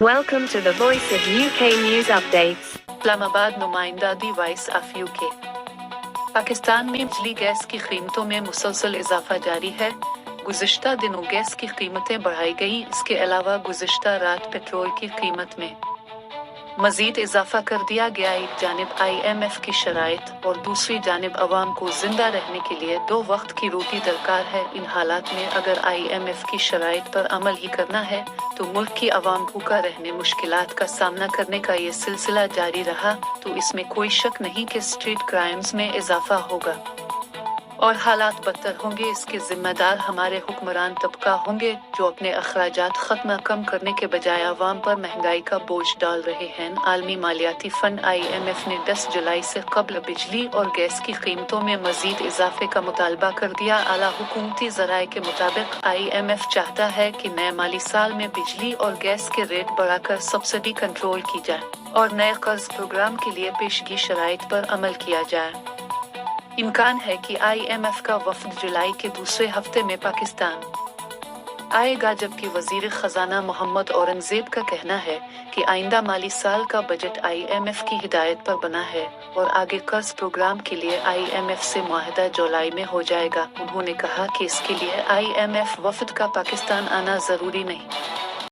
Welcome to the Voice of UK News Updates. Islamabad नुमाइंदादी voice of UK. Pakistan में बिजली gas की कीमतों में मुसलसल इजाफा जारी है। गुज़िश्ता दिनों गैस की कीमतें बढ़ाई गई। इसके अलावा गुज़िश्ता रात पेट्रोल की कीमत में मजीद इजाफा कर दिया गया। एक जानिब IMF की शराइत और दूसरी जानिब अवाम को जिंदा रहने के लिए 2 वक्त की रोटी दरकार है। इन हालात में अगर IMF की शराइत पर अमल ही करना है तो मुल्क की अवाम भूखा रहने मुश्किलात का सामना करने का ये सिलसिला जारी रहा तो इसमें कोई शक नहीं कि स्ट्रीट क्राइम्स में इजाफा होगा और हालात बदतर होंगे। इसके जिम्मेदार हमारे हुक्मरान तबका होंगे जो अपने अखराजात कम करने के बजाय आवाम पर महंगाई का बोझ डाल रहे हैं। आलमी मालियाती फंड IMF ने 10 जुलाई से कबल बिजली और गैस की कीमतों में मजीद इजाफे का मुतालबा कर दिया। आला हुकूमती ज़राए के मुताबिक IMF चाहता है कि नए माली साल में बिजली और गैस के रेट बढ़ाकर सब्सिडी कंट्रोल की जाए और नए कर्ज प्रोग्राम के लिए पेशगी शराइत पर अमल किया जाए। इम्कान है कि IMF का वफद जुलाई के दूसरे हफ्ते में पाकिस्तान आएगा, जबकि वजीर खजाना मोहम्मद औरंगजेब का कहना है कि आइंदा माली साल का बजट IMF की हिदायत पर बना है और आगे कर्ज प्रोग्राम के लिए IMF से मुआहदा जुलाई में हो जाएगा। उन्होंने कहा कि इसके लिए IMF वफद का पाकिस्तान आना जरूरी नहीं।